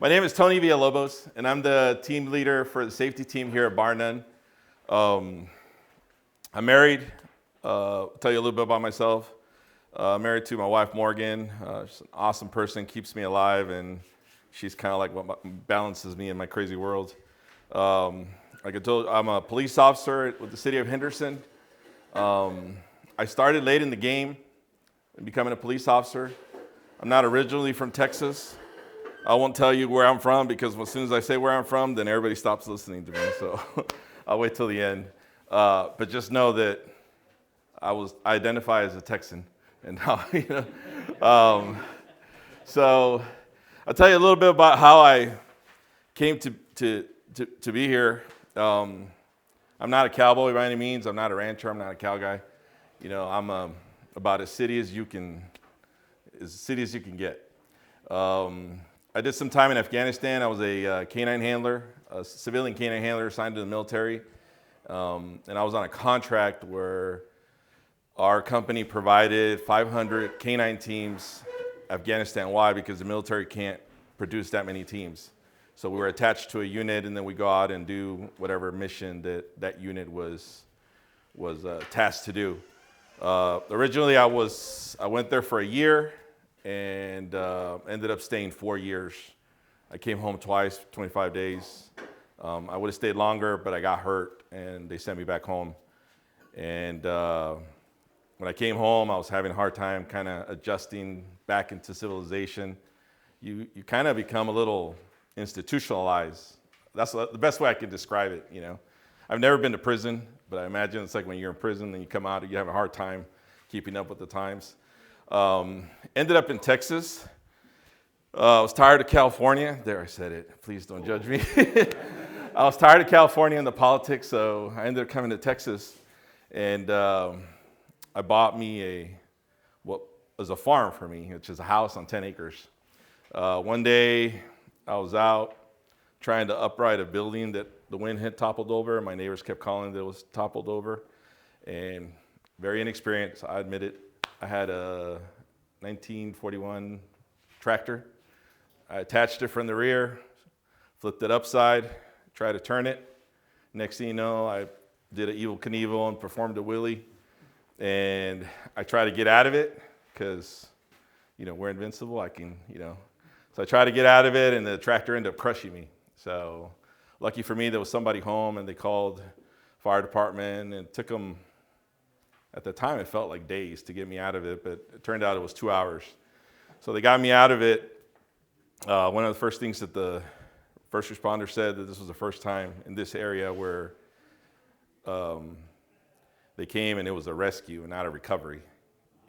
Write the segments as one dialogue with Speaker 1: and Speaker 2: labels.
Speaker 1: My name is Tony Villalobos, and I'm the team leader for the safety team here at Bar None. I'm married. I'll tell you a little bit about myself. Married to my wife, Morgan. She's an awesome person, keeps me alive, and she's kind of like what balances me in my crazy world. Like I told you, I'm a police officer with the city of Henderson. I started late in the game in becoming a police officer. I'm not originally from Texas. I won't tell you where I'm from because as soon as I say where I'm from, then everybody stops listening to me. So I'll wait till the end. But just know that I identify as a Texan, and how So I'll tell you a little bit about how I came to be here. I'm not a cowboy by any means. I'm not a rancher. I'm not a cow guy. I'm about as city as you can get. I did some time in Afghanistan. I was a canine handler, a civilian canine handler assigned to the military. And I was on a contract where our company provided 500 canine teams Afghanistan-wide because the military can't produce that many teams. So we were attached to a unit, and then we go out and do whatever mission that unit was tasked to do. Originally, I went there for a year and ended up staying 4 years. I came home twice, 25 days. I would have stayed longer, but I got hurt, and they sent me back home. And when I came home, I was having a hard time kind of adjusting back into civilization. You kind of become a little institutionalized. That's the best way I can describe it, I've never been to prison, but I imagine it's like when you're in prison and you come out, you have a hard time keeping up with the times. Ended up in Texas. I was tired of California. There, I said it. Please don't judge me. I was tired of California and the politics, so I ended up coming to Texas. And I bought me what was a farm for me, which is a house on 10 acres. One day, I was out trying to upright a building that the wind had toppled over. My neighbors kept calling that it was toppled over. And very inexperienced, I admit it. I had a 1941 tractor. I attached it from the rear, flipped it upside, tried to turn it. Next thing you know, I did an Evel Knievel and performed a wheelie. And I tried to get out of it because, we're invincible. So I tried to get out of it, and the tractor ended up crushing me. So lucky for me, there was somebody home, and they called fire department, and it took them, at the time, it felt like days to get me out of it, but it turned out it was 2 hours. So they got me out of it. One of the first things that the first responder said that this was the first time in this area where they came and it was a rescue and not a recovery.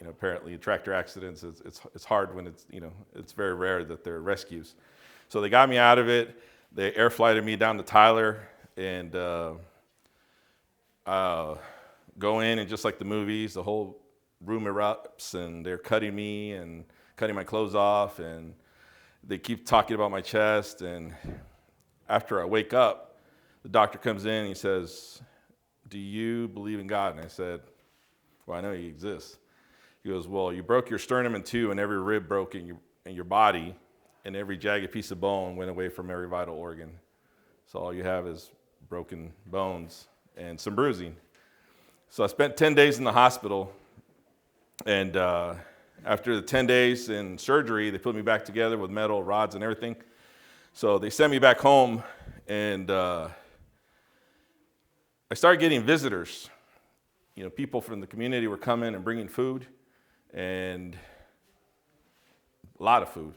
Speaker 1: Apparently tractor accidents, it's hard when it's very rare that there are rescues. So they got me out of it. They air flighted me down to Tyler and go in, and just like the movies, the whole room erupts, and they're cutting me and cutting my clothes off, and they keep talking about my chest. And after I wake up, the doctor comes in and he says, "Do you believe in God?" And I said, "Well, I know he exists." He goes, "Well, you broke your sternum in two, and every rib broke in your body, and every jagged piece of bone went away from every vital organ. So all you have is broken bones and some bruising." So I spent 10 days in the hospital, and after the 10 days in surgery, they put me back together with metal rods and everything. So they sent me back home, and I started getting visitors. People from the community were coming and bringing food, and a lot of food,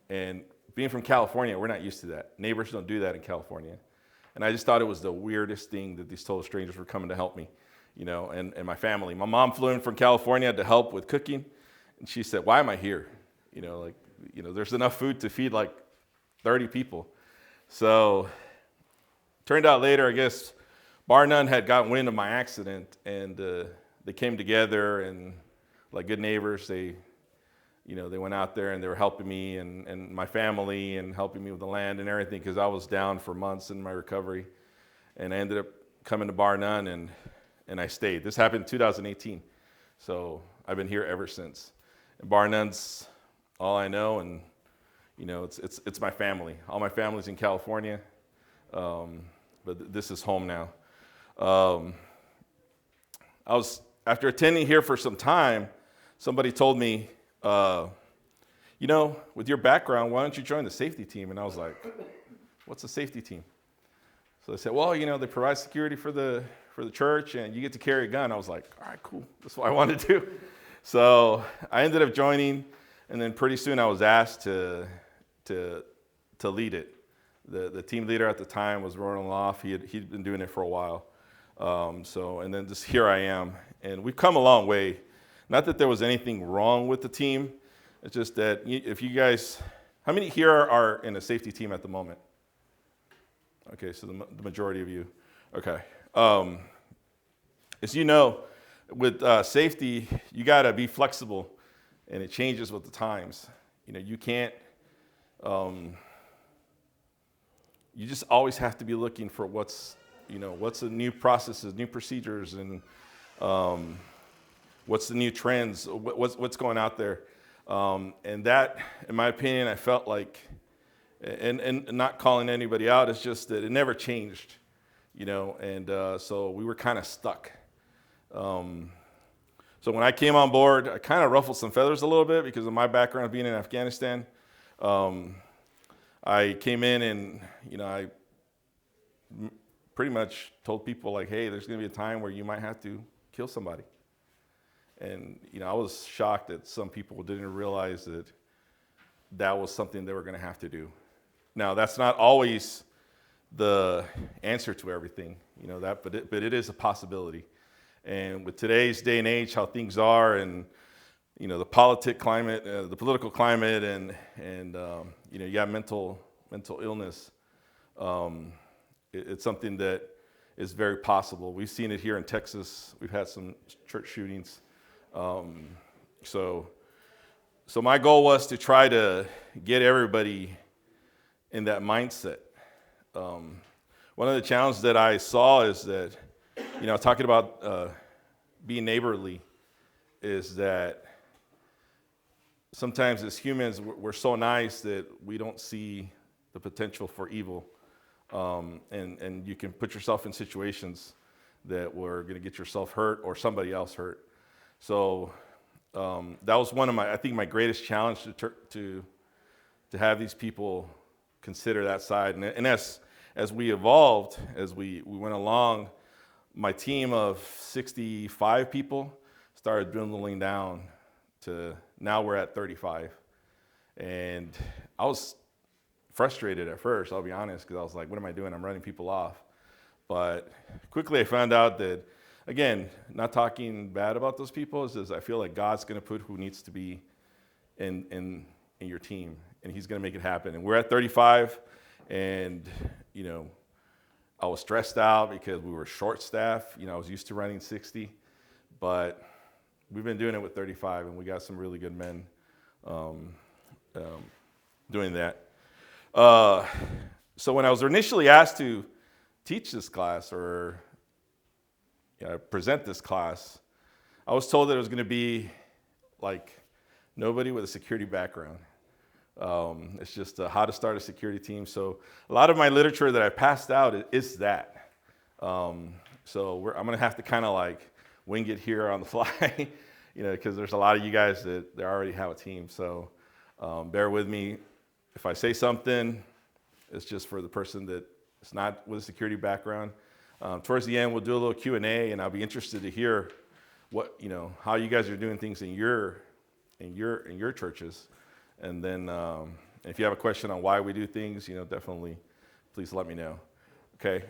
Speaker 1: And being from California, we're not used to that. Neighbors don't do that in California. And I just thought it was the weirdest thing that these total strangers were coming to help me, and my family. My mom flew in from California to help with cooking, and she said, "Why am I here? There's enough food to feed like 30 people." So turned out later, I guess, Bar None had gotten wind of my accident, and they came together, and like good neighbors, they went out there and they were helping me and my family and helping me with the land and everything because I was down for months in my recovery. And I ended up coming to Bar None and I stayed. This happened in 2018. So I've been here ever since. And Bar None's all I know, and it's my family. All my family's in California, but this is home now. After attending here for some time, somebody told me, with your background, why don't you join the safety team? And I was like, what's a safety team? So they said, well, they provide security for the church, and you get to carry a gun. I was like, all right, cool. That's what I want to do. So I ended up joining, and then pretty soon I was asked to lead it. The team leader at the time was Ronald Loff. He'd been doing it for a while. And then just here I am, and we've come a long way. Not that there was anything wrong with the team. It's just that if you guys, how many here are in a safety team at the moment? Okay, so the majority of you. Okay. As you know, with safety, you got to be flexible, and it changes with the times. You can't, you just always have to be looking for what's the new processes, new procedures, and what's the new trends, what's going out there. And that, in my opinion, I felt like, and not calling anybody out, it's just that it never changed, and so we were kind of stuck. So when I came on board, I kind of ruffled some feathers a little bit because of my background being in Afghanistan. I came in and, I pretty much told people like, hey, there's going to be a time where you might have to kill somebody. And, I was shocked that some people didn't realize that that was something they were going to have to do. Now, that's not always the answer to everything, but it is a possibility. And with today's day and age, how things are, and the political climate, and you got mental illness. It's something that is very possible. We've seen it here in Texas. We've had some church shootings. So my goal was to try to get everybody in that mindset. One of the challenges that I saw is that, talking about being neighborly, is that sometimes as humans, we're so nice that we don't see the potential for evil. And you can put yourself in situations that were going to get yourself hurt or somebody else hurt. So that was one of my greatest challenge to have these people consider that side. And as we evolved, as we went along, my team of 65 people started dwindling down to now we're at 35. And I was frustrated at first, I'll be honest, because I was like, what am I doing? I'm running people off. But quickly I found out that, again, not talking bad about those people, is I feel like God's going to put who needs to be in your team, and he's going to make it happen. And we're at 35, and, I was stressed out because we were short-staffed. I was used to running 60, but we've been doing it with 35, and we got some really good men doing that. So when I was initially asked to teach this class or present this class, I was told that it was going to be like nobody with a security background. It's just how to start a security team. So a lot of my literature that I passed out is that. So I'm going to have to kind of like wing it here on the fly, because there's a lot of you guys that already have a team. So bear with me. If I say something, it's just for the person that is not with a security background. Towards the end, we'll do a little Q&A, and I'll be interested to hear what how you guys are doing things in your churches. And then if you have a question on why we do things, definitely please let me know. Okay.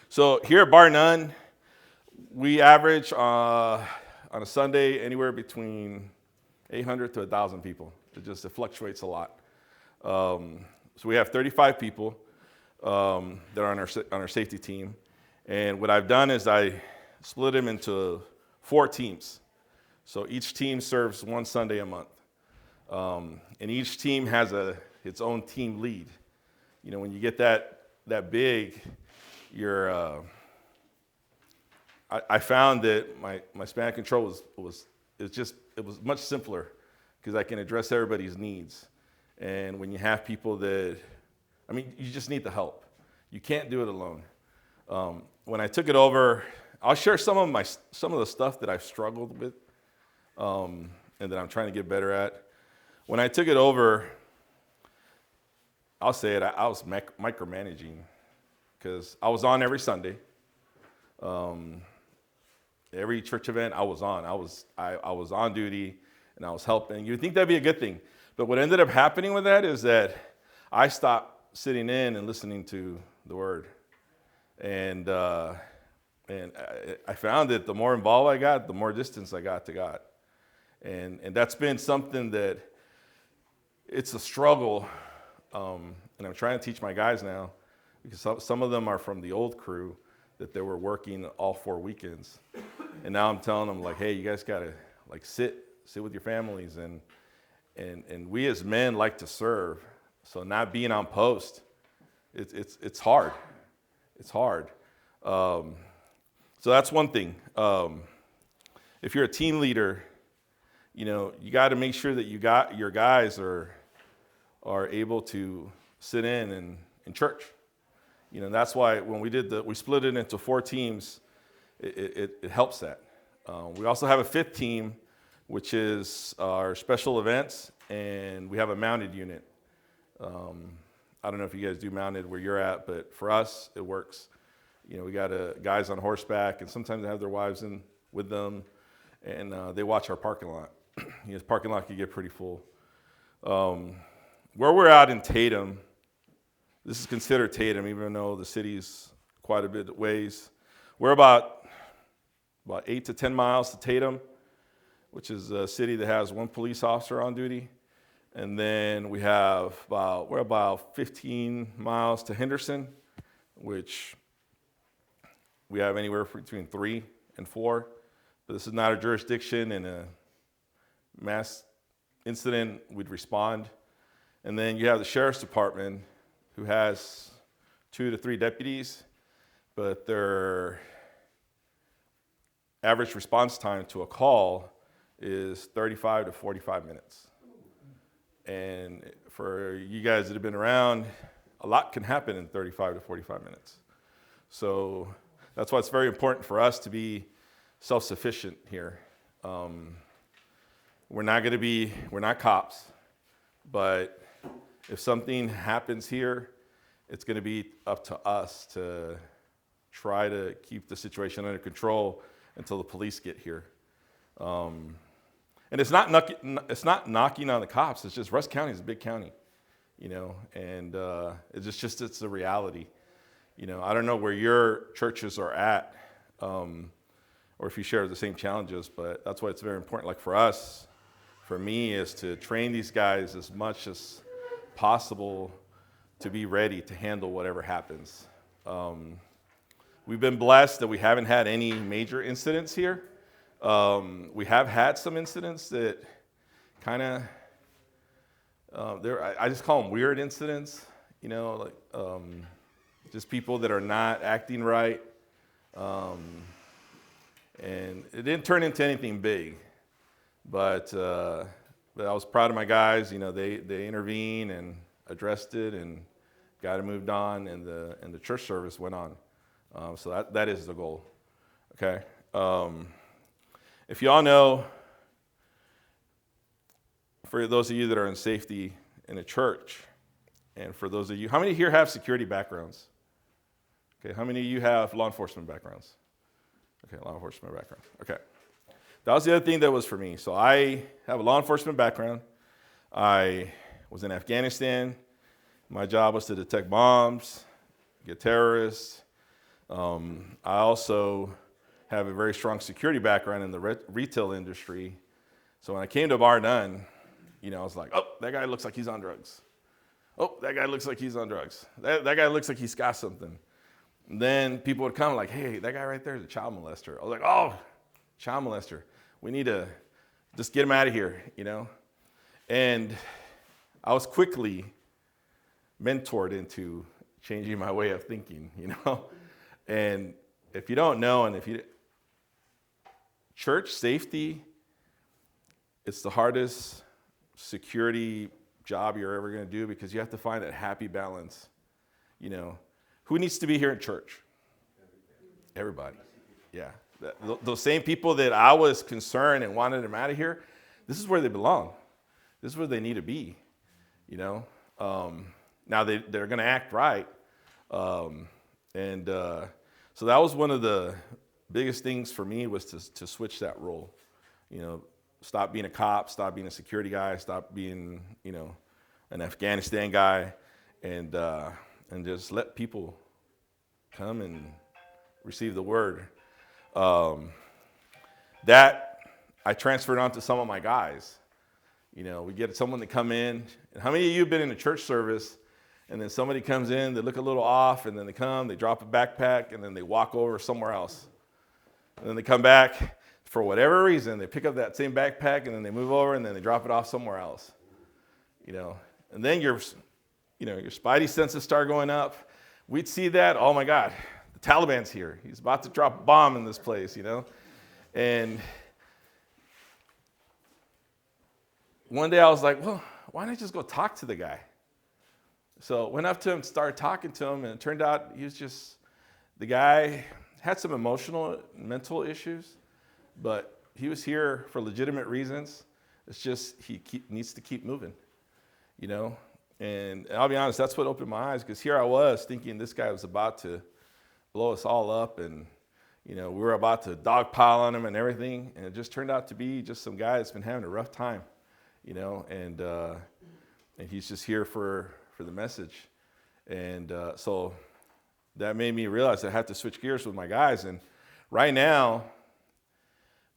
Speaker 1: So here at Bar None, we average on a Sunday anywhere between 800 to 1,000 people. It fluctuates a lot. So we have 35 people that are on our safety team. And what I've done is I split them into 4 teams. So each team serves one Sunday a month. And each team has its own team lead. When you get that big, I found that my span of control was much simpler, because I can address everybody's needs. And when you have people that, you just need the help. You can't do it alone. When I took it over, I'll share some of the stuff that I've struggled with, and that I'm trying to get better at. When I took it over, I'll say it, I was micromanaging, because I was on every Sunday. Every church event I was on. I was on duty, and I was helping. You'd think that'd be a good thing. But what ended up happening with that is that I stopped sitting in and listening to the word. And I found that the more involved I got, the more distance I got to God. And that's been something that it's a struggle. And I'm trying to teach my guys now, because some of them are from the old crew that they were working all 4 weekends. And now I'm telling them, like, hey, you guys got to sit with your families. And we as men like to serve. So not being on post, it's hard. It's hard. So that's one thing. If you're a team leader, you got to make sure that your guys are able to sit in church. That's why when we split it into 4 teams, it helps that. We also have a 5th team, which is our special events, and we have a mounted unit. I don't know if you guys do mounted where you're at, but for us, it works. We got guys on horseback, and sometimes they have their wives in with them, and they watch our parking lot. The parking lot can get pretty full. Where we're at in Tatum, this is considered Tatum, even though the city's quite a bit ways. We're about 8 to 10 miles to Tatum, which is a city that has 1 police officer on duty. And then we're about 15 miles to Henderson, which we have anywhere between 3 and 4. But this is not a jurisdiction. In a mass incident, we'd respond. And then you have the sheriff's department, who has 2 to 3 deputies, but their average response time to a call is 35 to 45 minutes. And for you guys that have been around, a lot can happen in 35 to 45 minutes. So that's why it's very important for us to be self-sufficient here. We're not cops, but if something happens here, it's going to be up to us to try to keep the situation under control until the police get here. And it's not knocking on the cops. It's just Rusk County is a big county, and it's a reality. I don't know where your churches are at, or if you share the same challenges, but that's why it's very important. Like for me, is to train these guys as much as possible to be ready to handle whatever happens. We've been blessed that we haven't had any major incidents here. We have had some incidents that kind of, I just call them weird incidents, just people that are not acting right. And it didn't turn into anything big, but I was proud of my guys. They intervened and addressed it and got it moved on, and the church service went on. So that is the goal. Okay. If you all know, for those of you that are in safety in a church, and for those of you, how many here have security backgrounds? Okay, how many of you have law enforcement backgrounds? Okay, law enforcement background. Okay. That was the other thing that was for me. So I have a law enforcement background. I was in Afghanistan. My job was to detect bombs, get terrorists. I also have a very strong security background in the retail industry. So when I came to Bar None, I was like, oh, that guy looks like he's on drugs. Oh, that guy looks like he's on drugs. That guy looks like he's got something. And then people would come like, hey, that guy right there is a child molester. I was like, oh, child molester. We need to just get him out of here, And I was quickly mentored into changing my way of thinking, And if you don't know, church safety, it's the hardest security job you're ever going to do, because you have to find that happy balance. Who needs to be here in church? Everybody. Yeah. Those same people that I was concerned and wanted them out of here, this is where they belong. This is where they need to be. Now they're going to act right. So that was one of the biggest things for me, was to switch that role. Stop being a cop, stop being a security guy, stop being, an Afghanistan guy, and just let people come and receive the word. That I transferred on to some of my guys. We get someone to come in. And how many of you have been in a church service, and then somebody comes in, they look a little off, and then they come, they drop a backpack, and then they walk over somewhere else. And then they come back, for whatever reason, they pick up that same backpack, and then they move over, and then they drop it off somewhere else. And then your spidey senses start going up. We'd see that, oh my God, the Taliban's here. He's about to drop a bomb in this place, And one day I was like, well, why don't I just go talk to the guy? So I went up to him, started talking to him, and it turned out the guy had some emotional and mental issues, but he was here for legitimate reasons. It's just he needs to keep moving, And I'll be honest, that's what opened my eyes, because here I was thinking this guy was about to blow us all up, and we were about to dogpile on him and everything, and it just turned out to be just some guy that's been having a rough time, and he's just here for the message. And so that made me realize I had to switch gears with my guys. And right now,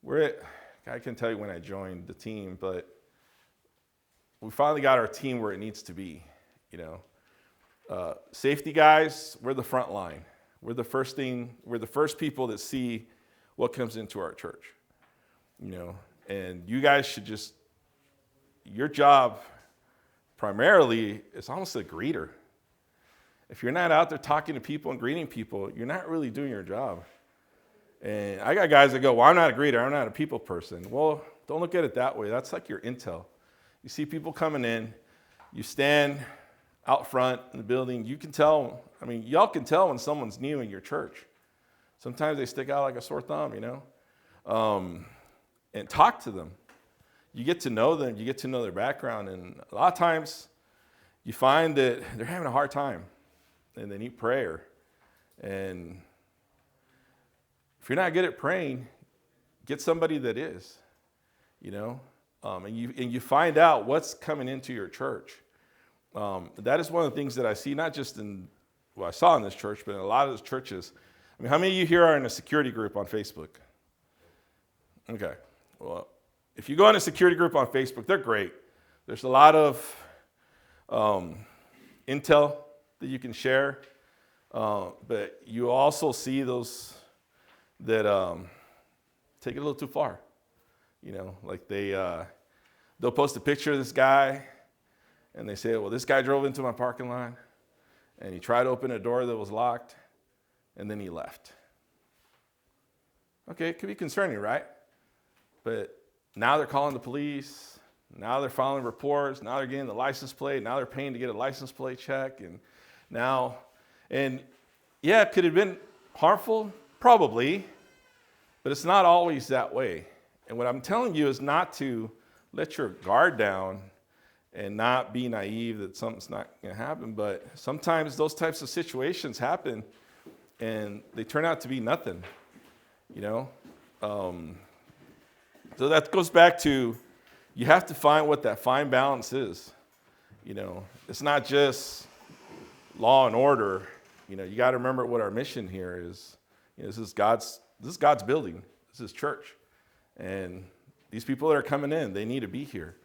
Speaker 1: I can tell you when I joined the team, but we finally got our team where it needs to be. Safety guys, we're the front line. We're the first people that see what comes into our church. And you guys should your job primarily is almost a greeter. If you're not out there talking to people and greeting people, you're not really doing your job. And I got guys that go, well, I'm not a greeter, I'm not a people person. Well, don't look at it that way. That's like your intel. You see people coming in, you stand out front in the building, you can tell, y'all can tell when someone's new in your church. Sometimes they stick out like a sore thumb, and talk to them. You get to know them, you get to know their background, and a lot of times you find that they're having a hard time and they need prayer. And if you're not good at praying, get somebody that is, and you find out what's coming into your church. That is one of the things that I see, not just I saw in this church, but in a lot of those churches. How many of you here are in a security group on Facebook? Okay, well, if you go in a security group on Facebook, they're great. There's a lot of intel that you can share, but you also see those that take it a little too far. Like they'll post a picture of this guy, and they say, well, this guy drove into my parking lot, and he tried to open a door that was locked, and then he left. Okay, it could be concerning, right? But now they're calling the police. Now they're filing reports. Now they're getting the license plate. Now they're paying to get a license plate check. And yeah, could it have been harmful? Probably. But it's not always that way. And what I'm telling you is not to let your guard down and not be naive that something's not going to happen. But sometimes those types of situations happen, and they turn out to be nothing, So that goes back to, you have to find what that fine balance is. It's not just law and order. You got to remember what our mission here is. This is God's building. This is church. And these people that are coming in, they need to be here.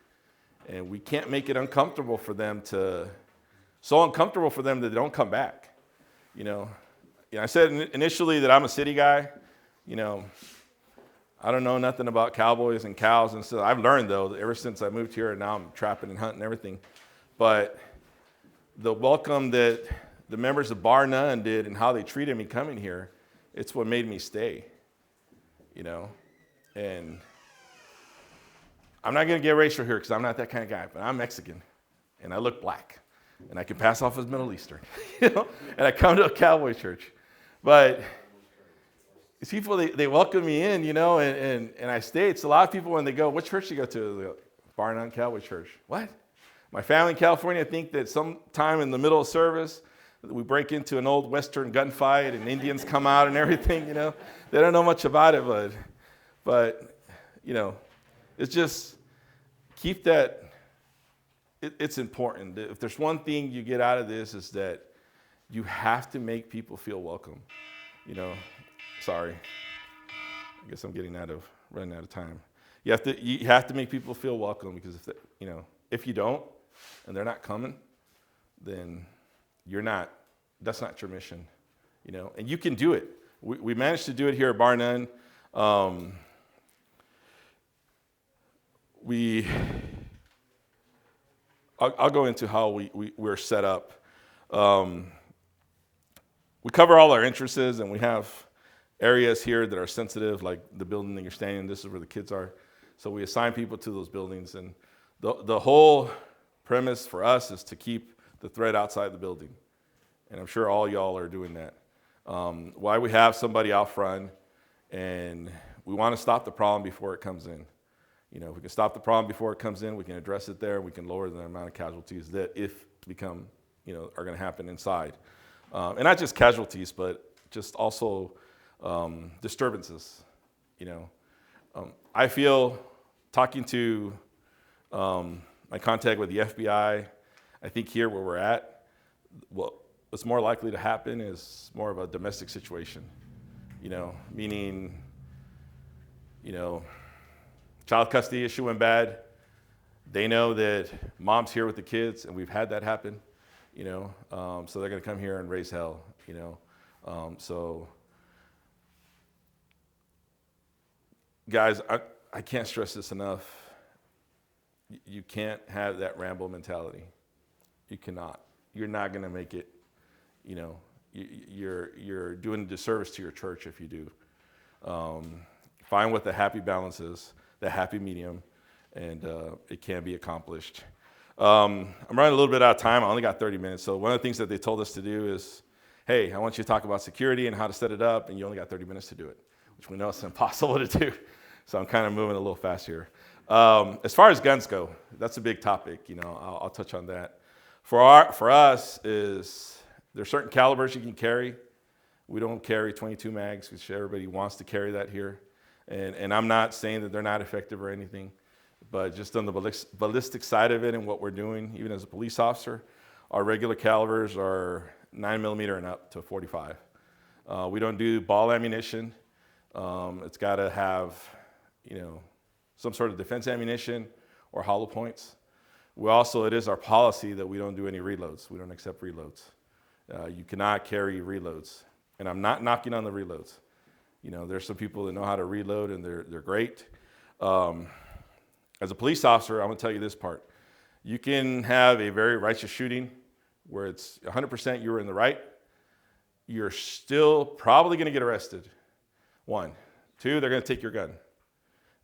Speaker 1: And we can't make it uncomfortable for them so uncomfortable for them that they don't come back. I said initially that I'm a city guy. I don't know nothing about cowboys and cows and stuff. I've learned, though, that ever since I moved here, and now I'm trapping and hunting and everything. But the welcome that the members of Bar None did and how they treated me coming here, it's what made me stay, And I'm not going to get racial here because I'm not that kind of guy, but I'm Mexican, and I look black, and I can pass off as Middle Eastern, and I come to a Cowboy church. But these people, they welcome me in, and I stay. It's a lot of people when they go, what church do you go to? They go, Bar None Cowboy Church. What? My family in California think that sometime in the middle of service, we break into an old Western gunfight and Indians come out and everything, They don't know much about it, but it's just keep that. It's important. If there's one thing you get out of this is that you have to make people feel welcome. Sorry. I guess I'm running out of time. You have to make people feel welcome because if you don't and they're not coming, then that's not your mission, and you can do it. We managed to do it here at Bar None. I'll go into how we're set up. We cover all our interests, and we have areas here that are sensitive, like the building that you're standing in. This is where the kids are. So we assign people to those buildings, and the whole premise for us is to keep the threat outside the building. And I'm sure all y'all are doing that. Why we have somebody out front, and we want to stop the problem before it comes in. If we can stop the problem before it comes in, we can address it there. We can lower the amount of casualties that are going to happen inside. And not just casualties, but just also disturbances. I feel talking to my contact with the FBI, I think here where we're at, what's more likely to happen is more of a domestic situation, meaning, child custody issue went bad. They know that mom's here with the kids, and we've had that happen, so they're going to come here and raise hell, So, guys, I can't stress this enough. You can't have that Rambo mentality. You cannot. You're not going to make it. You're doing a disservice to your church if you do. Find what the happy balance is, the happy medium, and it can be accomplished. I'm running a little bit out of time. I only got 30 minutes. So one of the things that they told us to do is, hey, I want you to talk about security and how to set it up, and you only got 30 minutes to do it, which we know it's impossible to do. So I'm kind of moving a little fast here. As far as guns go, that's a big topic. I'll touch on that. For us, there's certain calibers you can carry. We don't carry 22 mags, which everybody wants to carry that here. And I'm not saying that they're not effective or anything, but just on the ballistic side of it and what we're doing, even as a police officer, our regular calibers are 9mm and up to 45. We don't do ball ammunition. It's got to have, some sort of defense ammunition or hollow points. It is our policy that we don't do any reloads. We don't accept reloads. You cannot carry reloads. And I'm not knocking on the reloads. There's some people that know how to reload, and they're great. As a police officer, I'm going to tell you this part. You can have a very righteous shooting where it's 100% you were in the right. You're still probably going to get arrested. 1. 2, they're going to take your gun,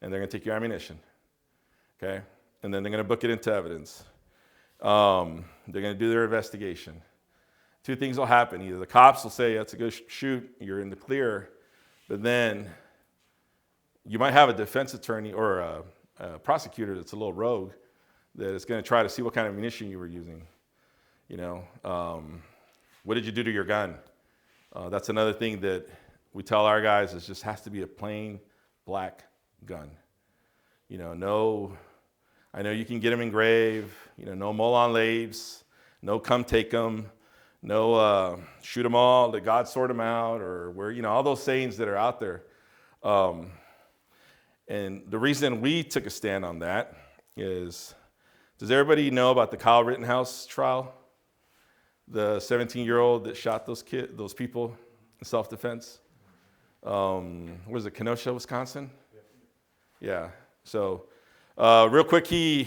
Speaker 1: and they're going to take your ammunition. Okay? And then they're going to book it into evidence. They're going to do their investigation. 2 things will happen. Either the cops will say, that's a good shoot, you're in the clear, but then you might have a defense attorney or a prosecutor that's a little rogue that is going to try to see what kind of ammunition you were using. What did you do to your gun? That's another thing that we tell our guys is just has to be a plain black gun. No, I know you can get them engraved, no Molon Laves, no come take them, no shoot them all, let God sort them out, or all those sayings that are out there. And the reason we took a stand on that is, does everybody know about the Kyle Rittenhouse trial? The 17-year-old that shot those people in self-defense? Was it Kenosha, Wisconsin? Yeah. So real quick, he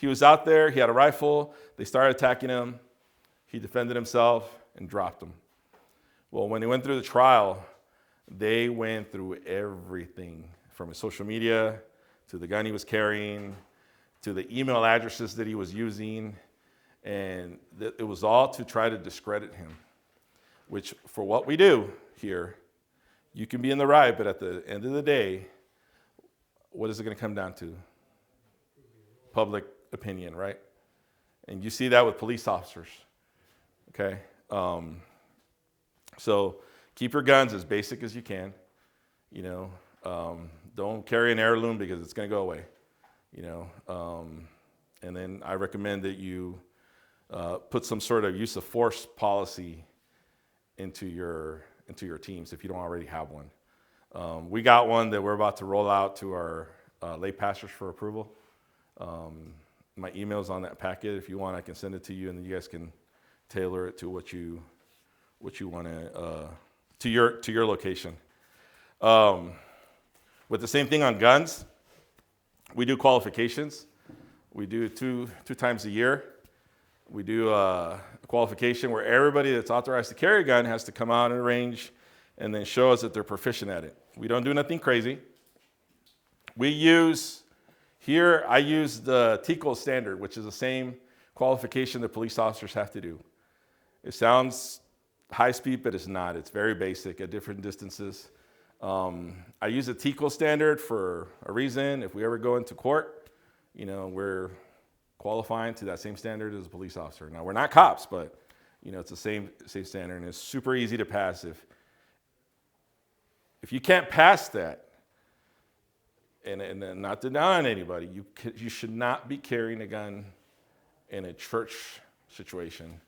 Speaker 1: was out there. He had a rifle. They started attacking him. He defended himself and dropped him. Well, when they went through the trial, they went through everything from his social media to the gun he was carrying, to the email addresses that he was using, and it was all to try to discredit him, which for what we do here, you can be in the right, but at the end of the day, what is it going to come down to? Public opinion, right? And you see that with police officers, okay? So keep your guns as basic as you can, you know. Don't carry an heirloom because it's going to go away, you know. And then I recommend that you put some sort of use of force policy into your teams if you don't already have one. We got one that we're about to roll out to our lay pastors for approval. My email's on that packet. If you want, I can send it to you, and then you guys can tailor it to what you want to your location. With the same thing on guns, we do qualifications. We do two times a year. We do a qualification where everybody that's authorized to carry a gun has to come out in a range and then show us that they're proficient at it. We don't do nothing crazy. I use the TCO standard, which is the same qualification that police officers have to do. It sounds high speed, but it's not. It's very basic at different distances. I use the TCO standard for a reason. If we ever go into court, you know, we're qualifying to that same standard as a police officer. Now, we're not cops, but, you know, it's the same standard, and it's super easy to pass. If you can't pass that, and not denying anybody, you should not be carrying a gun in a church situation.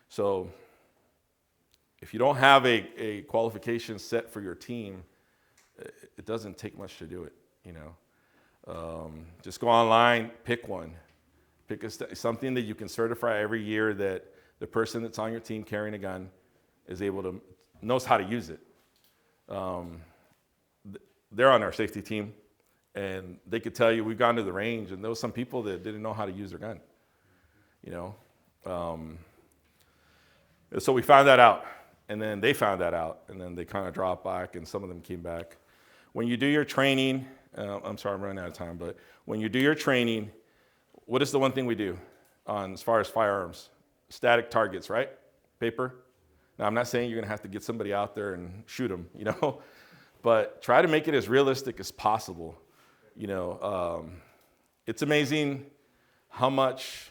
Speaker 1: So if you don't have a qualification set for your team, it doesn't take much to do it, you know. Just go online, pick one. Pick something that you can certify every year that the person that's on your team carrying a gun knows how to use it. They're on our safety team, and they could tell you, we've gone to the range, and there was some people that didn't know how to use their gun, you know. So we found that out, and then they found that out, and then they kind of dropped back, and some of them came back. When you do your training, I'm sorry, I'm running out of time, but when you do your training, what is the one thing we do as far as firearms? Static targets, right? Paper. Now, I'm not saying you're going to have to get somebody out there and shoot them, you know, but try to make it as realistic as possible. You know, it's amazing how much,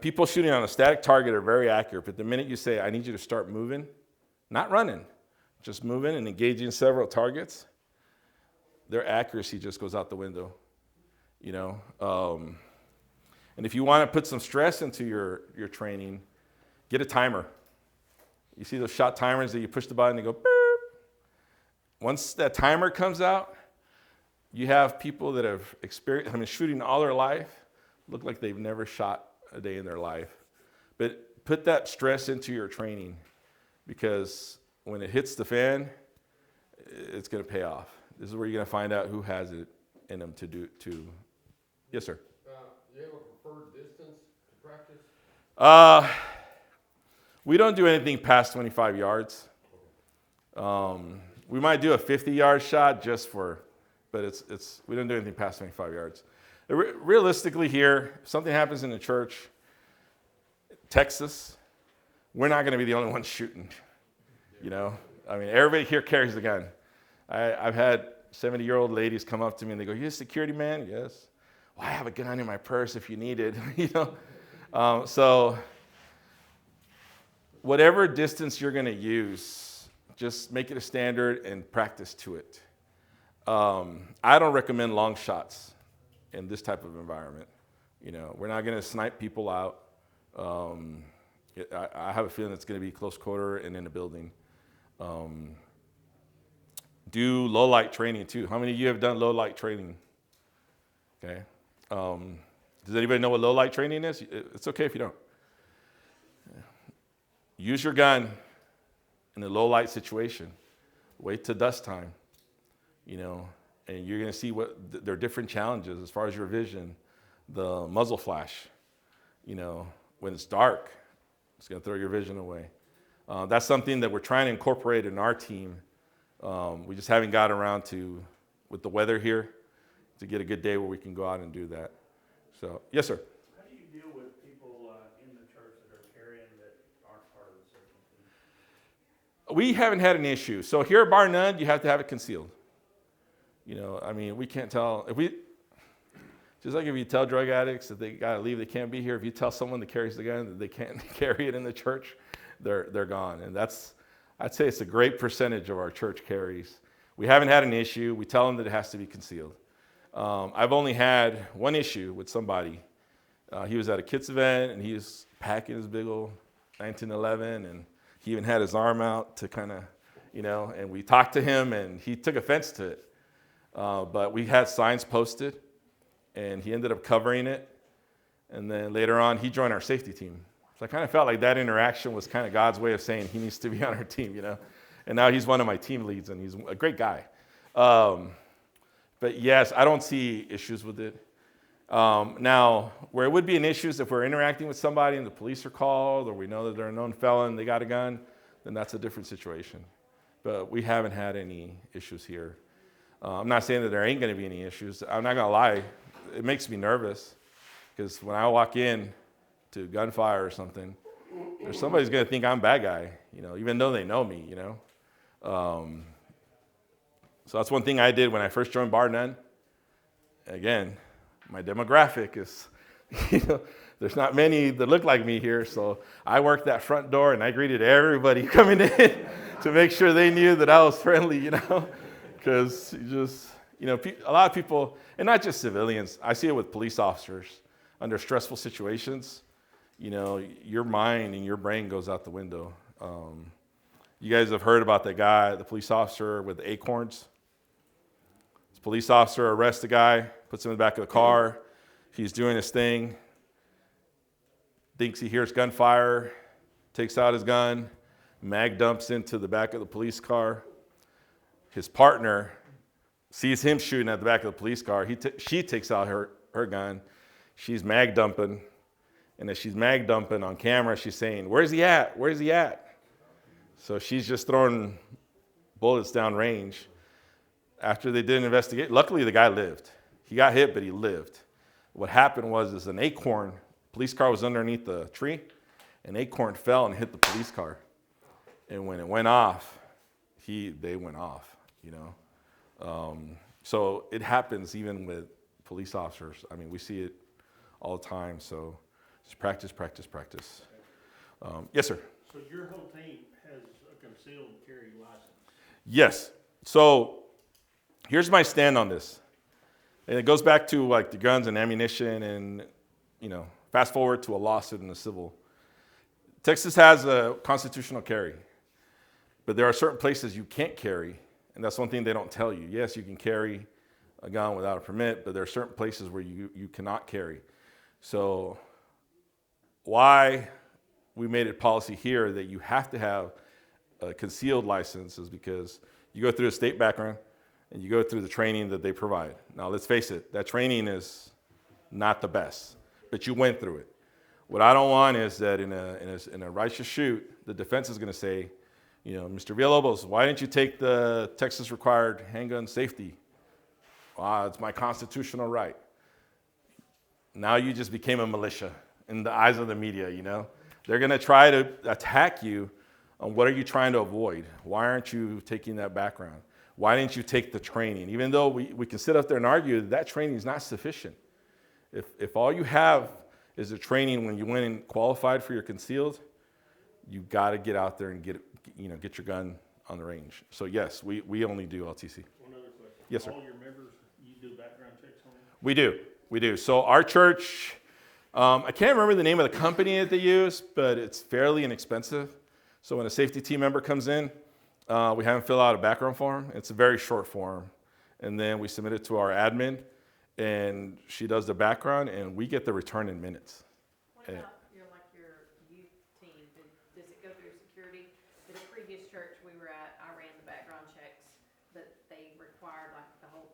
Speaker 1: people shooting on a static target are very accurate, but the minute you say, I need you to start moving, not running, just moving and engaging several targets, their accuracy just goes out the window, you know. And if you want to put some stress into your training, get a timer. You see those shot timers that you push the button and they go, beep. Once that timer comes out, you have people that have experienced, shooting all their life, look like they've never shot a day in their life. But put that stress into your training, because when it hits the fan, it's going to pay off. This is where you're going to find out who has it in them to do. Yes, sir.
Speaker 2: Do you have a preferred distance to practice?
Speaker 1: We don't do anything past 25 yards. We might do a 50-yard shot but we don't do anything past 25 yards. Realistically here, if something happens in the church, Texas, we're not going to be the only ones shooting, you know. Everybody here carries a gun. I've had 70-year-old ladies come up to me and they go, "You a security man?" "Yes." "Well, I have a gun in my purse if you need it." You know. So whatever distance you're going to use, just make it a standard and practice to it. I don't recommend long shots in this type of environment. You know, we're not going to snipe people out. I have a feeling it's going to be close quarter and in a building. Do low light training too. How many of you have done low light training? Okay. Does anybody know what low light training is? It's okay if you don't. Use your gun in a low light situation. Wait till dusk time, you know, and you're going to see there are different challenges as far as your vision. The muzzle flash, you know, when it's dark, it's going to throw your vision away. That's something that we're trying to incorporate in our team We just haven't got around to, with the weather here, to get a good day where we can go out and do that. So, yes, sir.
Speaker 3: How do you deal with people in the church that are carrying that aren't part of the searching team?
Speaker 1: We haven't had an issue. So here at bar none, you have to have it concealed. We can't tell just like if you tell drug addicts that they got to leave, they can't be here. If you tell someone that carries the gun that they can't carry it in the church, they're gone. And I'd say it's a great percentage of our church carries. We haven't had an issue. We tell them that it has to be concealed. I've only had one issue with somebody. He was at a kids event and he was packing his big old 1911, and he even had his arm out to kind of, and we talked to him and he took offense to it. But we had signs posted and he ended up covering it. And then later on, he joined our safety team. So I kind of felt like that interaction was kind of God's way of saying he needs to be on our team, And now he's one of my team leads and he's a great guy. But yes, I don't see issues with it. Now, where it would be an issue is if we're interacting with somebody and the police are called or we know that they're a known felon, they got a gun, then that's a different situation. But we haven't had any issues here. I'm not saying that there ain't going to be any issues. I'm not going to lie. It makes me nervous because when I walk in to gunfire or something, there's somebody's going to think I'm a bad guy, even though they know me, So that's one thing I did when I first joined Bar None. Again, my demographic is, there's not many that look like me here. So I worked that front door and I greeted everybody coming in to make sure they knew that I was friendly, because a lot of people, and not just civilians, I see it with police officers under stressful situations. Your mind and your brain goes out the window. You guys have heard about that guy, the police officer with the acorns. This police officer arrests the guy, puts him in the back of the car. He's doing his thing, thinks he hears gunfire, takes out his gun, mag dumps into the back of the police car. His partner sees him shooting at the back of the police car. She takes out her gun. She's mag dumping. And as she's mag dumping on camera, she's saying, "Where's he at? Where's he at?" So she's just throwing bullets down range. After they did an investigation, luckily the guy lived. He got hit, but he lived. What happened was an acorn, police car was underneath the tree, an acorn fell and hit the police car. And when it went off, they went off, So it happens even with police officers. We see it all the time. So just practice, practice, practice. Yes, sir.
Speaker 3: So your whole team has a concealed carry license?
Speaker 1: Yes. So here's my stand on this. And it goes back to like the guns and ammunition and, fast forward to a lawsuit in the civil. Texas has a constitutional carry, but there are certain places you can't carry. And that's one thing they don't tell you. Yes, you can carry a gun without a permit, but there are certain places where you cannot carry. So why we made it policy here that you have to have a concealed license is because you go through a state background and you go through the training that they provide. Now, let's face it, that training is not the best, but you went through it. What I don't want is that in a righteous shoot, the defense is going to say, Mr. Villalobos, why didn't you take the Texas required handgun safety? It's my constitutional right. Now you just became a militia in the eyes of the media, They're going to try to attack you on what are you trying to avoid? Why aren't you taking that background? Why didn't you take the training? Even though we can sit up there and argue that training is not sufficient. If all you have is the training when you went and qualified for your concealed, you got to get out there and get your gun on the range. So yes, we only do LTC.
Speaker 3: One other question.
Speaker 1: Yes, sir.
Speaker 3: All your members, you do background checks on them?
Speaker 1: We do. So our church, I can't remember the name of the company that they use, but it's fairly inexpensive. So when a safety team member comes in, we have them fill out a background form. It's a very short form. And then we submit it to our admin, and she does the background, and we get the return in minutes.
Speaker 4: What about your youth team? Does it go through security? At a previous church we were at, I ran the background checks, but they required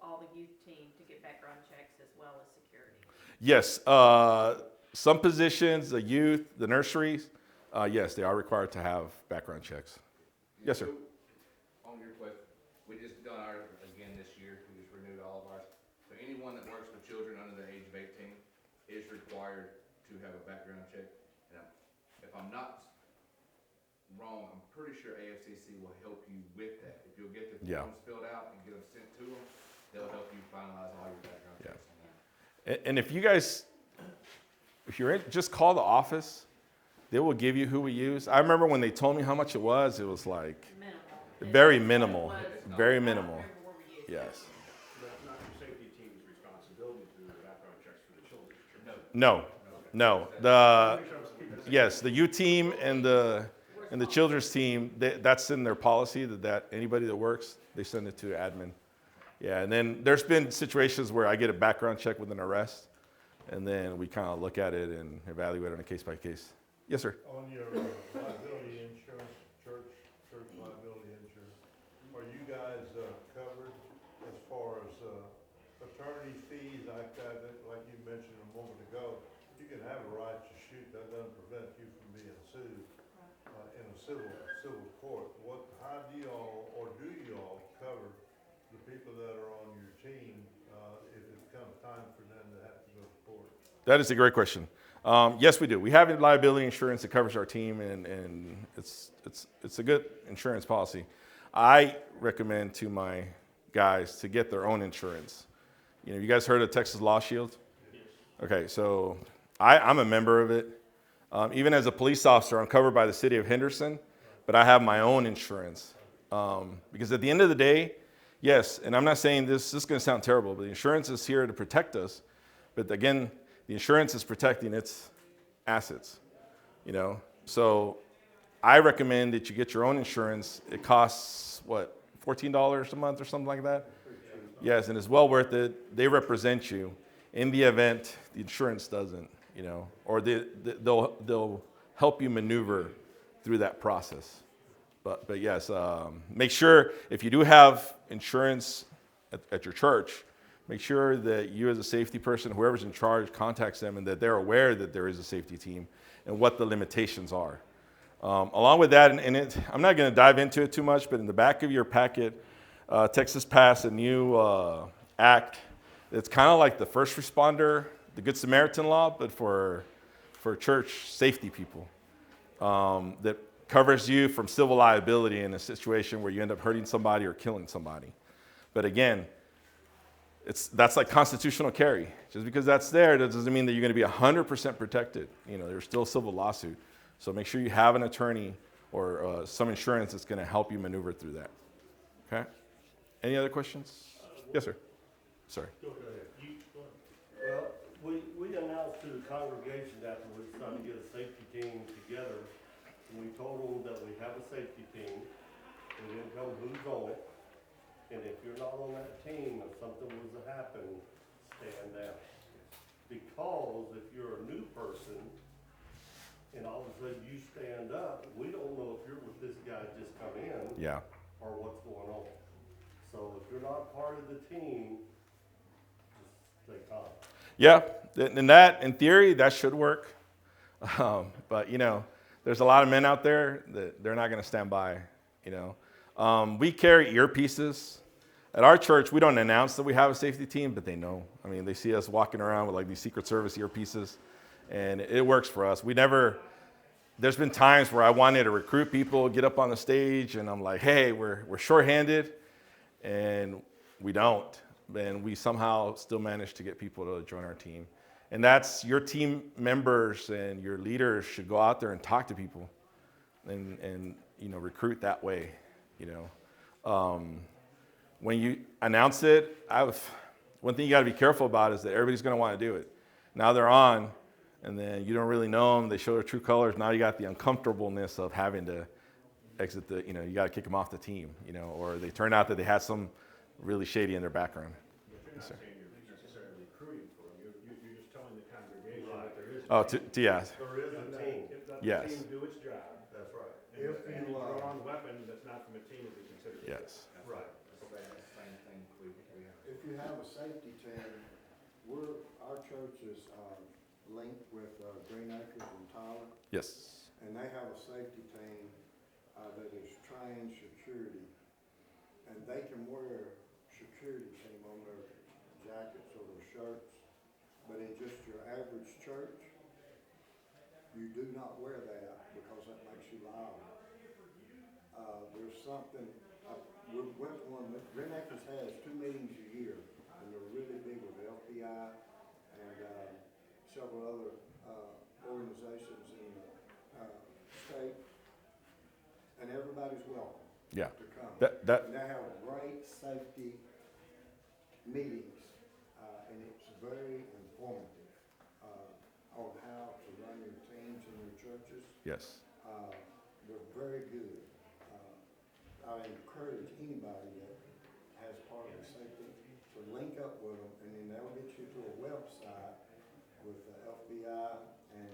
Speaker 4: all the youth team to get background checks as well as security.
Speaker 1: Yes, some positions, the youth, the nurseries, yes, they are required to have background checks. Yes, sir.
Speaker 2: On your question,
Speaker 5: We just done ours again this year. We just renewed all of ours. So anyone that works with children under the age of 18 is required to have a background check. And if I'm not wrong, I'm pretty sure AFCC will help you with that. If you'll get the
Speaker 1: Yeah.
Speaker 5: forms filled out and get them sent to them, they'll help you finalize all your background
Speaker 1: Yeah.
Speaker 5: checks on that.
Speaker 1: And if you guys, if you're in, just call the office. They will give you who we use. I remember when they told me how much it was like
Speaker 4: Minimal.
Speaker 1: very
Speaker 4: That's what it
Speaker 1: minimal,
Speaker 4: was.
Speaker 1: very
Speaker 4: I don't
Speaker 1: minimal.
Speaker 4: remember where we used it.
Speaker 1: Yes.
Speaker 2: But it's not your safety team's responsibility to do the background checks for the children.
Speaker 1: No, no. Yes, the U team and the children's team, that's in their policy that anybody that works, they send it to admin. Yeah, and then there's been situations where I get a background check with an arrest, and then we kind of look at it and evaluate on a case by case. Yes, sir.
Speaker 6: On your liability insurance, church liability insurance, are you guys covered as far as attorney fees like that, like you mentioned a moment ago? You can have a right to shoot, that doesn't prevent you from being sued in a civil court. How do y'all, or do y'all cover the people that are on your team if it comes time for them to have to go to court?
Speaker 1: That is a great question. Yes, we do. We have liability insurance that covers our team, and it's a good insurance policy. I recommend to my guys to get their own insurance. You guys heard of Texas Law Shield? Okay, so I'm a member of it. Even as a police officer, I'm covered by the city of Henderson, but I have my own insurance. Because at the end of the day, yes, and I'm not saying this is going to sound terrible, but the insurance is here to protect us. But again, the insurance is protecting its assets, So I recommend that you get your own insurance. It costs, $14 a month or something like that? Yes, and it's well worth it. They represent you in the event the insurance doesn't, or they'll help you maneuver through that process. But yes, make sure if you do have insurance at your church, make sure that you as a safety person, whoever's in charge, contacts them and that they're aware that there is a safety team and what the limitations are. Along with that, I'm not going to dive into it too much, but in the back of your packet, Texas passed a new act. It's kind of like the first responder, the Good Samaritan law, but for church safety people, that covers you from civil liability in a situation where you end up hurting somebody or killing somebody. But again, that's like constitutional carry. Just because that's there, that doesn't mean that you're going to be 100% protected. There's still a civil lawsuit. So make sure you have an attorney or some insurance that's going to help you maneuver through that. Okay? Any other questions? Yes, sir. Sorry.
Speaker 3: Go ahead. Well, we announced to the congregation that we were trying to get a safety team together. And we told them that we have a safety team. We didn't tell them who's on it. And if you're not on that team, if something was to happen, stand down. Because if you're a new person, and all of a sudden you stand up, we don't know if you're with this guy just come in.
Speaker 1: Yeah.
Speaker 3: Or what's going on. So if you're not part of the team, just stay calm.
Speaker 1: Yeah, and that, in theory, that should work. But, there's a lot of men out there that they're not going to stand by, We carry earpieces. At our church, we don't announce that we have a safety team, but they know. I mean, they see us walking around with like these Secret Service earpieces, and it works for us. There's been times where I wanted to recruit people, get up on the stage, and I'm like, hey, we're shorthanded, and we don't. And we somehow still manage to get people to join our team. And that's your team members and your leaders should go out there and talk to people and recruit that way, When you announce it, one thing you got to be careful about is that everybody's going to want to do it. Now they're on, and then you don't really know them. They show their true colors. Now you got the uncomfortableness of having to exit you got to kick them off the team, or they turn out that they had some really shady in their background.
Speaker 2: You're not saying you're necessarily recruiting for them, you're just telling the congregation that there is.
Speaker 1: Oh,
Speaker 3: There
Speaker 1: yes.
Speaker 3: is a team.
Speaker 2: Let the
Speaker 1: Yes.
Speaker 2: team do its job.
Speaker 3: That's right.
Speaker 2: And any drawn weapon that's not from a team will be considered.
Speaker 1: Yes.
Speaker 3: Right.
Speaker 5: Same thing we have.
Speaker 7: If you have a safety team, our church is linked with Green Acres and Tyler,
Speaker 1: Yes.
Speaker 7: and they have a safety team that is trained security and they can wear security team on their jackets or their shirts, but in just your average church, you do not wear that because that makes you liable. There's something, we went to one, Green Acres has 2 meetings a year, and they're really big with the FBI and several other organizations in the state, and everybody's welcome
Speaker 1: Yeah.
Speaker 7: to come.
Speaker 1: That
Speaker 7: And they have great safety meetings, and it's very informative on how to run your teams in your churches.
Speaker 1: yes.
Speaker 7: They're very good. I encourage anybody that has part of the safety to link up with them, and then they'll get you to a website with the FBI and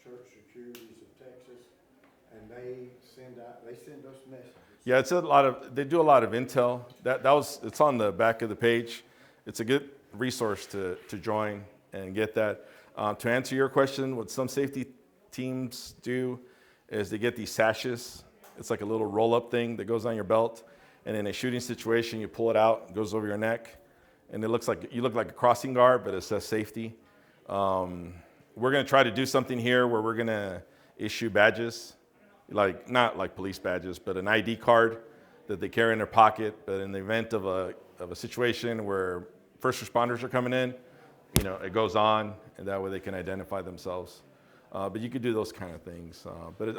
Speaker 7: Church Securities of Texas, and they send us messages.
Speaker 1: Yeah, they do a lot of intel. It's on the back of the page. It's a good resource to join and get that. To answer your question, what some safety teams do is they get these sashes. It's like a little roll-up thing that goes on your belt, and in a shooting situation, you pull it out, it goes over your neck, and it looks like you look like a crossing guard, but it says safety. We're going to try to do something here where we're going to issue badges, like not like police badges, but an ID card that they carry in their pocket. But in the event of a situation where first responders are coming in, it goes on, and that way they can identify themselves. But you could do those kind of things. But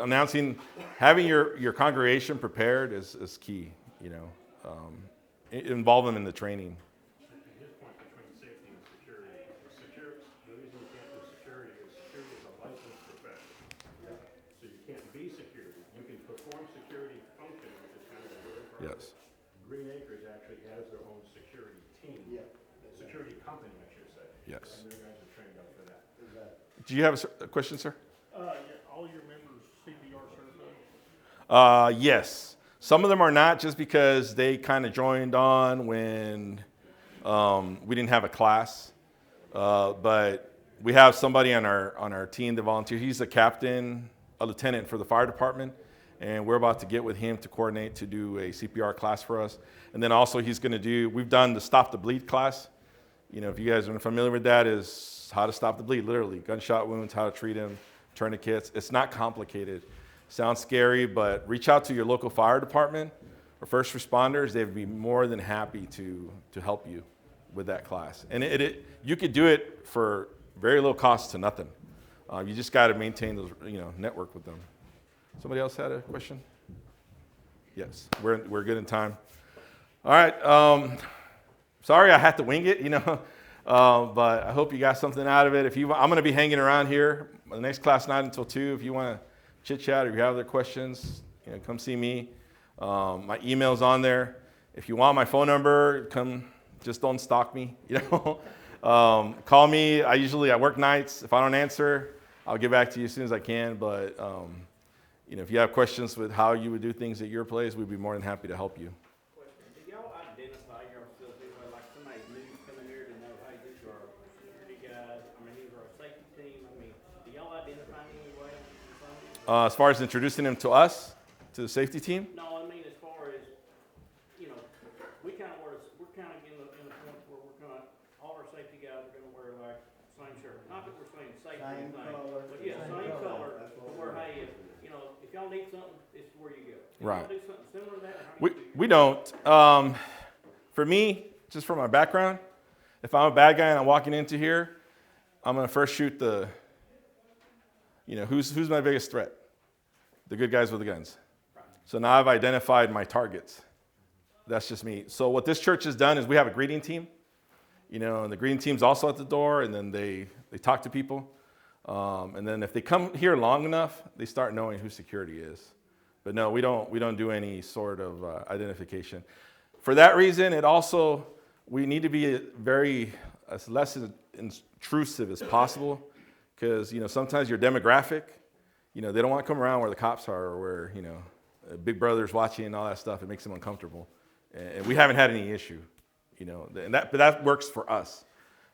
Speaker 1: having your congregation prepared is key. Involve them in the training.
Speaker 2: His point between safety and security, the reason you can't do security is a licensed profession. So you can't be security. You can perform security function, which is kind of a weird process.
Speaker 1: Yes.
Speaker 2: Green Acres actually has their own security team.
Speaker 7: Yeah.
Speaker 2: Security company, I should say.
Speaker 1: Yes.
Speaker 2: And their guys are trained up for that.
Speaker 7: Exactly.
Speaker 1: Do you have a question, sir?
Speaker 8: Yeah, all your members CPR certified?
Speaker 1: Yes. Some of them are not, just because they kind of joined on when we didn't have a class. But we have somebody on our team that volunteers. He's a captain, a lieutenant for the fire department, and we're about to get with him to coordinate to do a CPR class for us. And then also we've done the Stop the Bleed class. If you guys are familiar with that, is how to stop the bleed, literally. Gunshot wounds, how to treat them, tourniquets. It's not complicated. Sounds scary, but reach out to your local fire department or first responders. They'd be more than happy to help you with that class. And you could do it for very low cost to nothing. You just got to maintain those, network with them. Somebody else had a question? Yes, we're good in time. All right. Sorry I had to wing it, but I hope you got something out of it. I'm going to be hanging around here. The next class not until 2. If you want to chit chat or you have other questions, come see me. My email's on there. If you want my phone number, just don't stalk me. Call me. I work nights. If I don't answer, I'll get back to you as soon as I can. But if you have questions with how you would do things at your place, we'd be more than happy to help you.
Speaker 8: Do y'all identify your facility, like somebody new coming here to know, hey, these are our security guys, these are our safety team, do y'all identify in any way?
Speaker 1: As far as introducing them to us, to the safety team?
Speaker 8: No, as far as, we're kind of in the point where all our safety guys are gonna wear like same shirt. Not that we're saying safety
Speaker 7: Same
Speaker 8: thing,
Speaker 7: color.
Speaker 8: but yeah, same color.
Speaker 7: That's what
Speaker 8: Where,
Speaker 7: we're
Speaker 8: hey, if y'all need something, it's where you go.
Speaker 1: Right.
Speaker 8: Y'all do something similar to that? Or how do you do
Speaker 1: We don't. For me, just from my background, if I'm a bad guy and I'm walking into here, I'm going to first shoot who's my biggest threat? The good guys with the guns. So now I've identified my targets. That's just me. So what this church has done is we have a greeting team, and the greeting team's also at the door, and then they talk to people. And then if they come here long enough, they start knowing who security is. But no, we don't do any sort of identification. For that reason, we need to be as less intrusive as possible, because sometimes your demographic, they don't want to come around where the cops are or where Big Brother's watching and all that stuff. It makes them uncomfortable, and we haven't had any issue, but that works for us.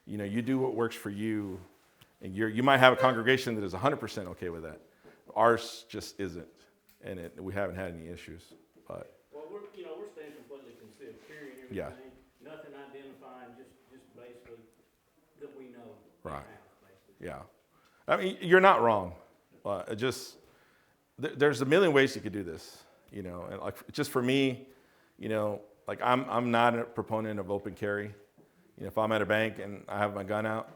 Speaker 1: You do what works for you. And you might have a congregation that is 100% okay with that. Ours just isn't, and we haven't had any issues. But
Speaker 8: Well, we're staying completely
Speaker 1: Yeah.
Speaker 8: Nothing identifying, just basically that we know.
Speaker 1: Right.
Speaker 8: in-house, basically.
Speaker 1: Yeah. I mean, you're not wrong. There's a million ways you could do this, you know, and like just for me, you know, like I'm not a proponent of open carry. You know, if I'm at a bank and I have my gun out,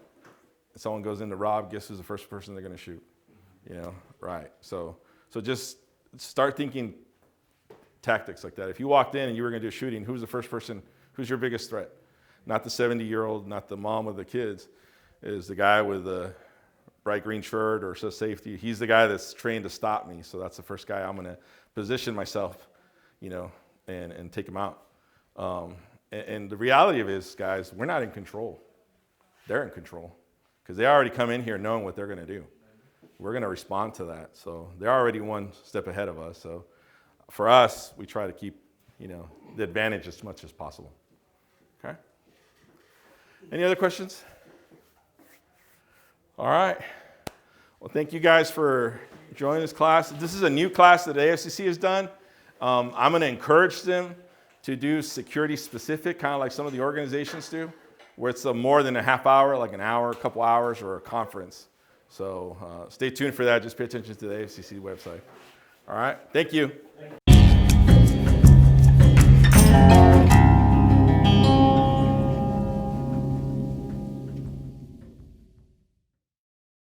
Speaker 1: and someone goes in to rob, guess who's the first person they're going to shoot? You know, right? So just start thinking tactics like that. If you walked in and you were going to do a shooting, who's the first person? Who's your biggest threat? Not the 70-year-old, not the mom with the kids. Is the guy with the bright green shirt or says safety. He's the guy that's trained to stop me. So that's the first guy I'm going to position myself, you know, and take him out. And the reality of it is, guys, we're not in control. They're in control because they already come in here knowing what they're going to do. We're going to respond to that. So they're already one step ahead of us. So for us, we try to keep, you know, the advantage as much as possible. Okay? Any other questions? All right. Well, thank you guys for joining this class. This is a new class that AFCC has done. I'm going to encourage them to do security specific, kind of like some of the organizations do, where it's more than a half hour, like an hour, a couple hours, or a conference. So stay tuned for that. Just pay attention to the AFCC website. All right. Thank you.